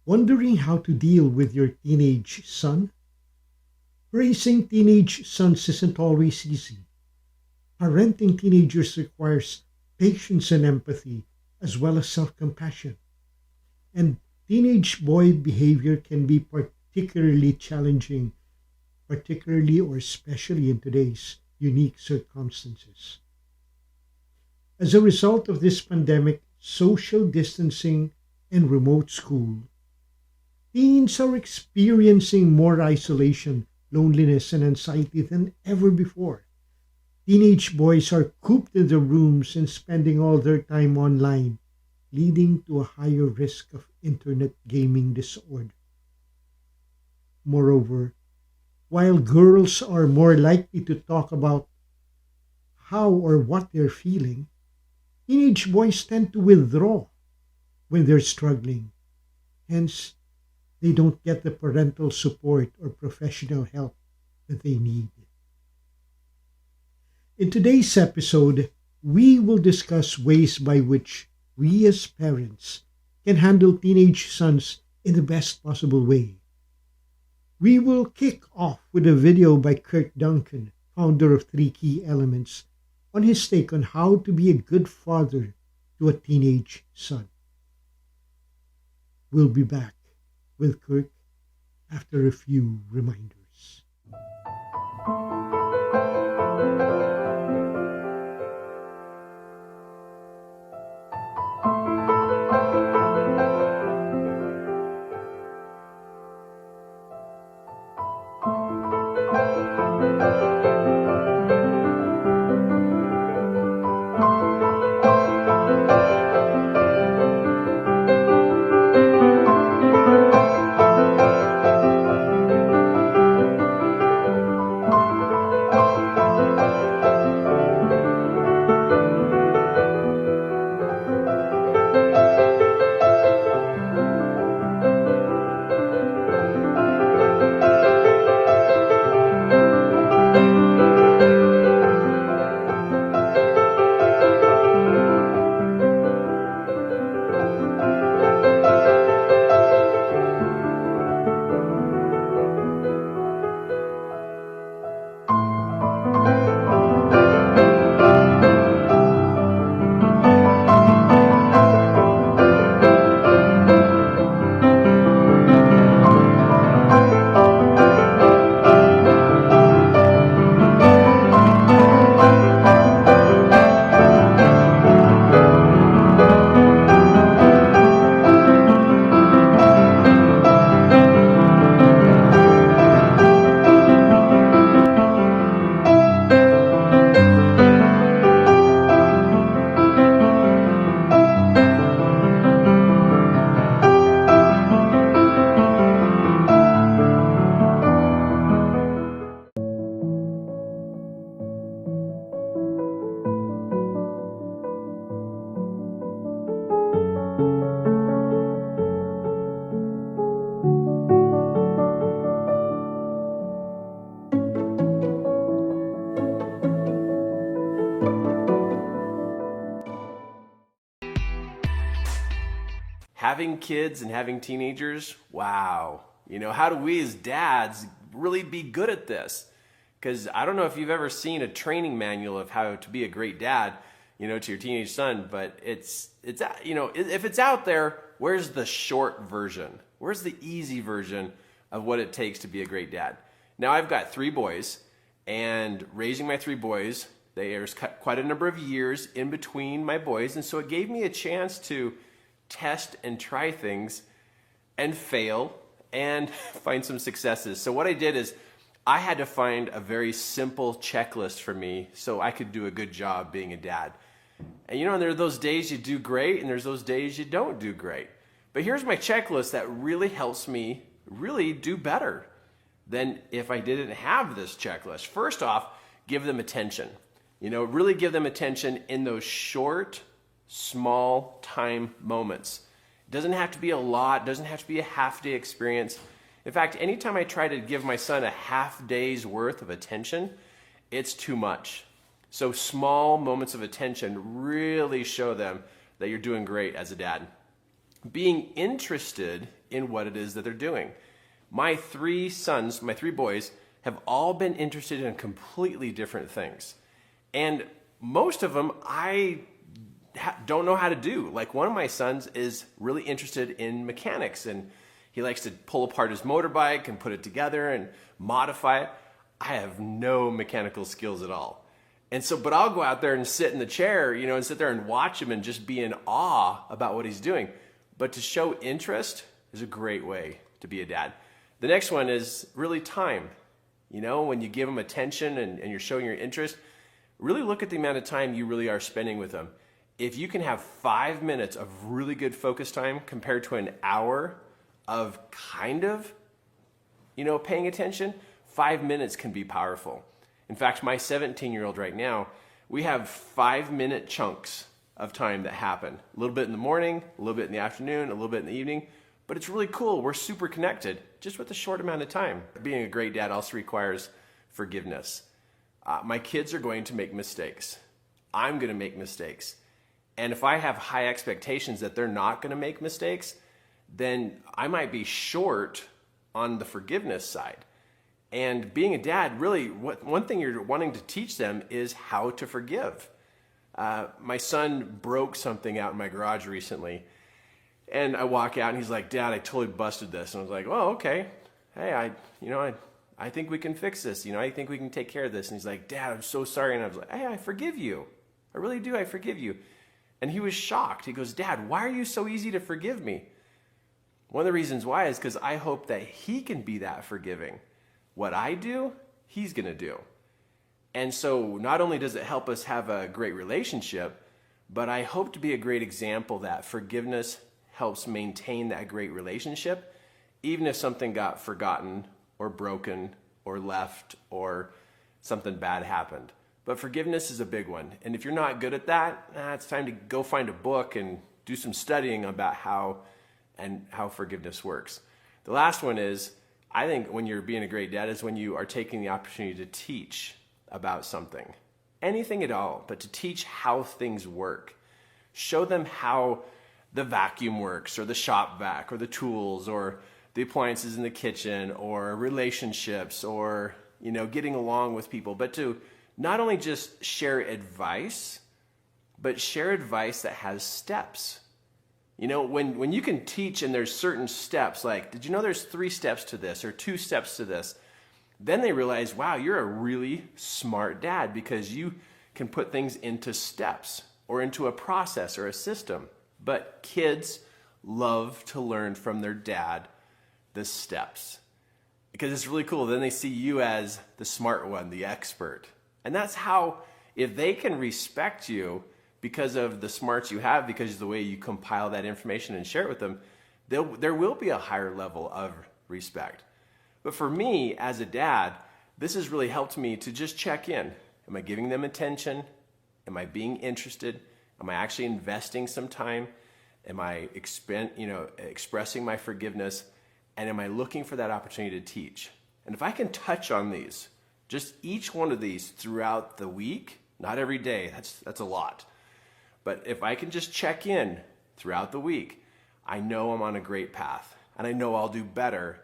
Wondering how to deal with your teenage son? Raising teenage sons isn't always easy. Parenting teenagers requires patience and empathy, as well as self compassion. And teenage boy behavior can be particularly challenging, particularly or especially in today's unique circumstances. As a result of this pandemic, social distancing, and remote school, teens are experiencing more isolation, loneliness, and anxiety than ever before. Teenage boys are cooped in their rooms and spending all their time online, leading to a higher risk of internet gaming disorder. Moreover, while girls are more likely to talk about how or what they're feeling, teenage boys tend to withdraw when they're struggling. Hence, they don't get the parental support or professional help that they need. In today's episode, we will discuss ways by which we as parents can handle teenage sons in the best possible way. We will kick off with a video by Kurt Duncan, founder of Three Key Elements, on his take on how to be a good father to a teenage son. We'll be back with Kurt after a few reminders. Having kids and having teenagers, wow. How do we as dads really be good at this? Because I don't know if you've ever seen a training manual of how to be a great dad, to your teenage son, but if it's out there, where's the short version? Where's the easy version of what it takes to be a great dad? Now I've got three boys, and raising my three boys, there's quite a number of years in between my boys, and so it gave me a chance to test and try things and fail and find some successes. So what I did is I had to find a very simple checklist for me so I could do a good job being a dad. And there are those days you do great and there's those days you don't do great. But here's my checklist that really helps me really do better than if I didn't have this checklist. First off, give them attention. Really give them attention in those short, small time moments. It doesn't have to be a lot, it doesn't have to be a half day experience. In fact, anytime I try to give my son a half day's worth of attention, it's too much. So small moments of attention really show them that you're doing great as a dad. being interested in what it is that they're doing. My three sons, my three boys, have all been interested in completely different things. And most of them I don't know how to do. Like one of my sons is really interested in mechanics, and he likes to pull apart his motorbike and put it together and modify it. I have no mechanical skills at all. And so, but I'll go out there and sit in the chair, and sit there and watch him and just be in awe about what he's doing. But to show interest is a great way to be a dad. The next one is really time. When you give them attention and you're showing your interest, really look at the amount of time you really are spending with them. If you can have 5 minutes of really good focus time compared to an hour of kind of, paying attention, 5 minutes can be powerful. In fact, my 17-year-old right now, we have 5-minute chunks of time that happen. A little bit in the morning, a little bit in the afternoon, a little bit in the evening. But it's really cool. We're super connected just with a short amount of time. Being a great dad also requires forgiveness. My kids are going to make mistakes. I'm going to make mistakes. And if I have high expectations that they're not going to make mistakes, then I might be short on the forgiveness side. And being a dad, really, one thing you're wanting to teach them is how to forgive. My son broke something out in my garage recently. And I walk out and he's like, "Dad, I totally busted this." And I was like, "Oh, okay. Hey, I think we can fix this. I think we can take care of this." And he's like, "Dad, I'm so sorry." And I was like, "Hey, I forgive you. I really do. I forgive you." And he was shocked. He goes, "Dad, why are you so easy to forgive me?" One of the reasons why is because I hope that he can be that forgiving. What I do, he's going to do. And so not only does it help us have a great relationship, but I hope to be a great example that forgiveness helps maintain that great relationship, even if something got forgotten or broken or left or something bad happened. But forgiveness is a big one. And if you're not good at that, it's time to go find a book and do some studying about how forgiveness works. The last one is, I think when you're being a great dad is when you are taking the opportunity to teach about something. Anything at all, but to teach how things work. Show them how the vacuum works, or the shop vac, or the tools, or the appliances in the kitchen, or relationships, or getting along with people, but to not only just share advice, but share advice that has steps. When you can teach and there's certain steps, like, did you know there's 3 steps to this or 2 steps to this? Then they realize, wow, you're a really smart dad because you can put things into steps or into a process or a system. But kids love to learn from their dad the steps because it's really cool. Then they see you as the smart one, the expert. And that's how, if they can respect you because of the smarts you have, because of the way you compile that information and share it with them, there will be a higher level of respect. But for me, as a dad, this has really helped me to just check in. Am I giving them attention? Am I being interested? Am I actually investing some time? Am I expressing my forgiveness? And am I looking for that opportunity to teach? And if I can touch on these, just each one of these throughout the week, not every day, that's a lot. But if I can just check in throughout the week, I know I'm on a great path. And I know I'll do better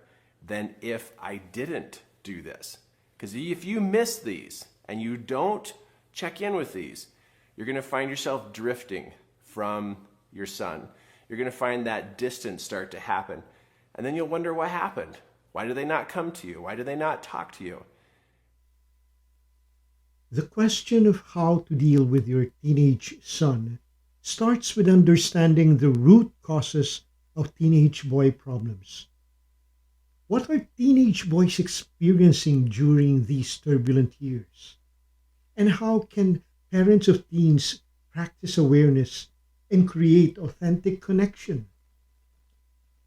than if I didn't do this. Because if you miss these and you don't check in with these, you're going to find yourself drifting from your son. You're going to find that distance start to happen. And then you'll wonder what happened. Why do they not come to you? Why do they not talk to you? The question of how to deal with your teenage son starts with understanding the root causes of teenage boy problems. What are teenage boys experiencing during these turbulent years? And how can parents of teens practice awareness and create authentic connection?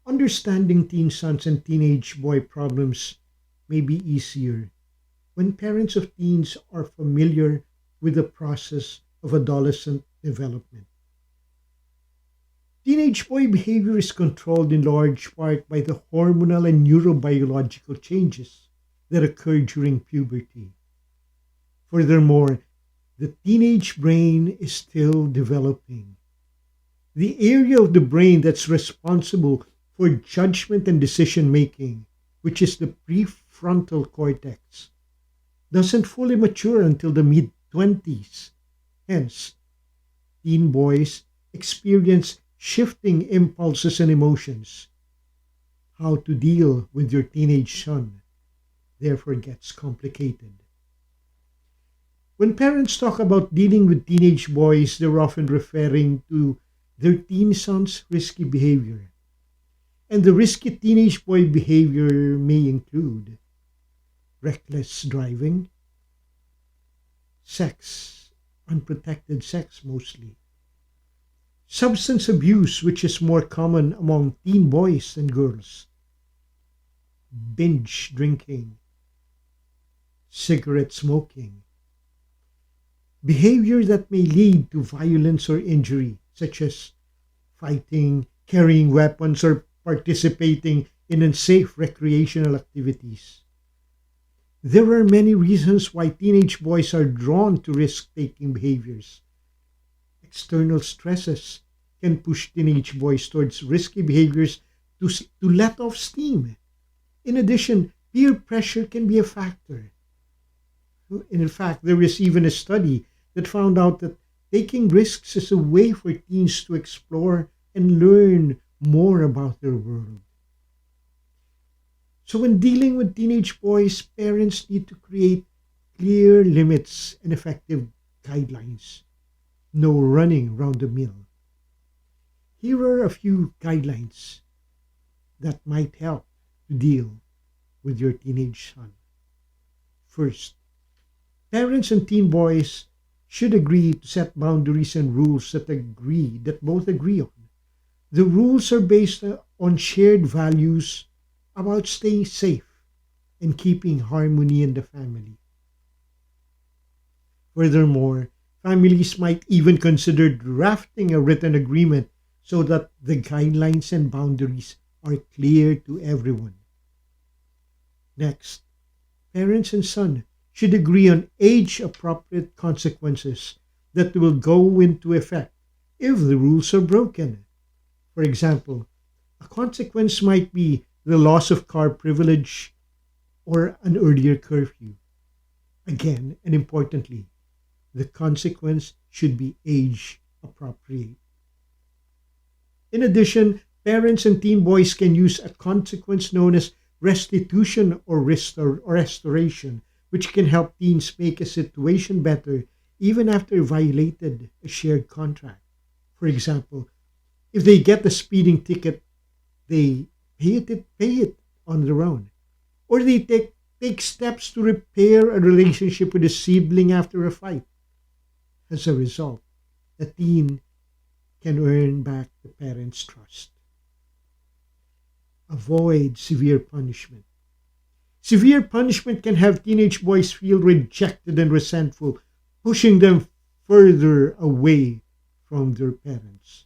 Understanding teen sons and teenage boy problems may be easier when parents of teens are familiar with the process of adolescent development. Teenage boy behavior is controlled in large part by the hormonal and neurobiological changes that occur during puberty. Furthermore, the teenage brain is still developing. The area of the brain that's responsible for judgment and decision making, which is the prefrontal cortex, doesn't fully mature until the mid 20s. Hence, teen boys experience shifting impulses and emotions. How to deal with your teenage son therefore gets complicated. When parents talk about dealing with teenage boys, they're often referring to their teen son's risky behavior. And the risky teenage boy behavior may include reckless driving, sex, unprotected sex mostly, substance abuse, which is more common among teen boys than girls, binge drinking, cigarette smoking, behavior that may lead to violence or injury, such as fighting, carrying weapons, or participating in unsafe recreational activities. There are many reasons why teenage boys are drawn to risk taking behaviors. External stresses can push teenage boys towards risky behaviors to let off steam. In addition, peer pressure can be a factor. In fact, there is even a study that found out that taking risks is a way for teens to explore and learn more about their world. So, when dealing with teenage boys, parents need to create clear limits and effective guidelines. No running round the mill. Here are a few guidelines that might help to deal with your teenage son. First, parents and teen boys should agree to set boundaries and rules that both agree on. The rules are based on shared values about staying safe and keeping harmony in the family. Furthermore, families might even consider drafting a written agreement so that the guidelines and boundaries are clear to everyone. Next, parents and son should agree on age appropriate consequences that will go into effect if the rules are broken. For example, a consequence might be the loss of car privilege or an earlier curfew. Again, and importantly, the consequence should be age appropriate. In addition, parents and teen boys can use a consequence known as restitution or restoration, which can help teens make a situation better even after violated a shared contract. For example, if they get a speeding ticket, they pay it on their own. Or they take steps to repair a relationship with a sibling after a fight. As a result, a teen can earn back the parents' trust. Avoid severe punishment. Severe punishment can have teenage boys feel rejected and resentful, pushing them further away from their parents.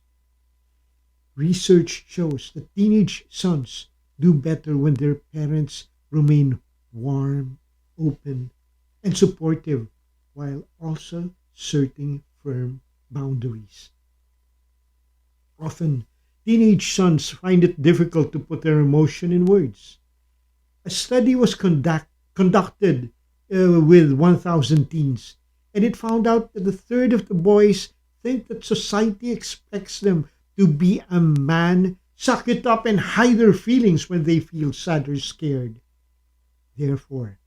Research shows that teenage sons do better when their parents remain warm, open, and supportive while also setting firm boundaries. Often, teenage sons find it difficult to put their emotion in words. A study was conducted with 1,000 teens, and it found out that a third of the boys think that society expects them to be a man, suck it up, and hide their feelings when they feel sad or scared. Therefore,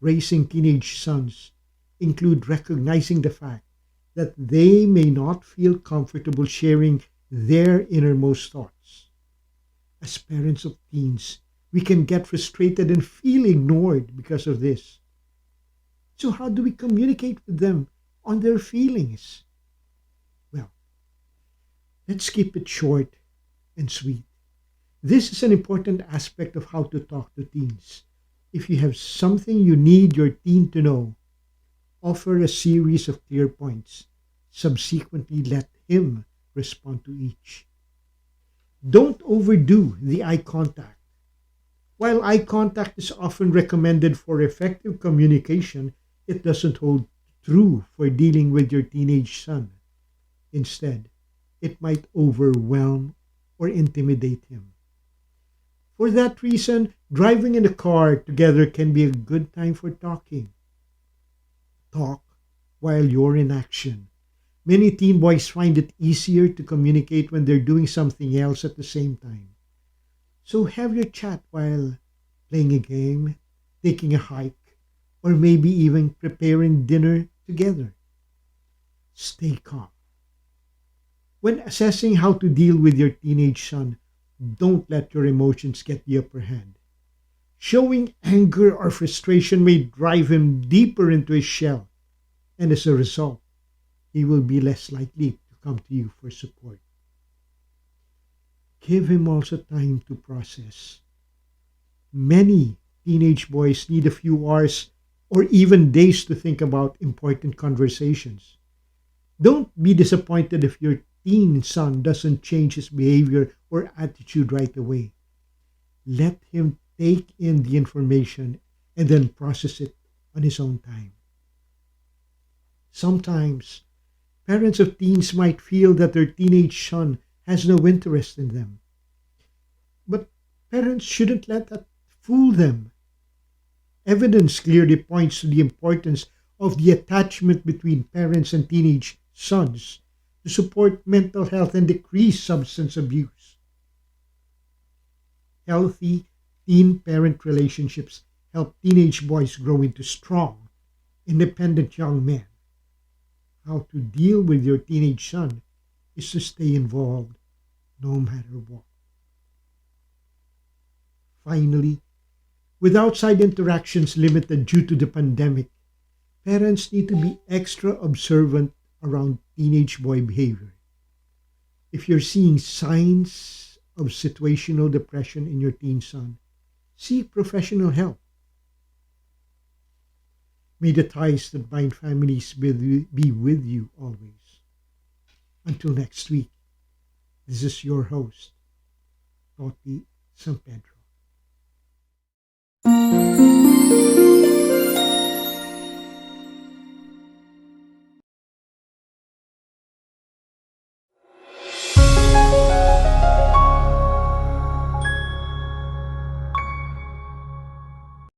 raising teenage sons include recognizing the fact that they may not feel comfortable sharing their innermost thoughts. As parents of teens, we can get frustrated and feel ignored because of this. So, how do we communicate with them on their feelings? Well, let's keep it short and sweet. This is an important aspect of how to talk to teens. If you have something you need your teen to know, offer a series of clear points. Subsequently, let him respond to each. Don't overdo the eye contact. While eye contact is often recommended for effective communication, it doesn't hold true for dealing with your teenage son. Instead, it might overwhelm or intimidate him. For that reason, driving in a car together can be a good time for talking. Talk while you're in action. Many teen boys find it easier to communicate when they're doing something else at the same time. So have your chat while playing a game, taking a hike, or maybe even preparing dinner together. Stay calm. When assessing how to deal with your teenage son, don't let your emotions get the upper hand. Showing anger or frustration may drive him deeper into his shell, and as a result, he will be less likely to come to you for support. Give him also time to process. Many teenage boys need a few hours or even days to think about important conversations. Don't be disappointed if your teen son doesn't change his behavior or attitude right away. Let him take in the information and then process it on his own time. Sometimes, parents of teens might feel that their teenage son has no interest in them. But parents shouldn't let that fool them. Evidence clearly points to the importance of the attachment between parents and teenage sons to support mental health and decrease substance abuse. Healthy teen parent relationships help teenage boys grow into strong, independent young men. How to deal with your teenage son is to stay involved no matter what. Finally, with outside interactions limited due to the pandemic, parents need to be extra observant around teenage boy behavior. If you're seeing signs of situational depression in your teen son, seek professional help. May the ties that bind families be with you always. Until next week, this is your host, Toti San Pedro.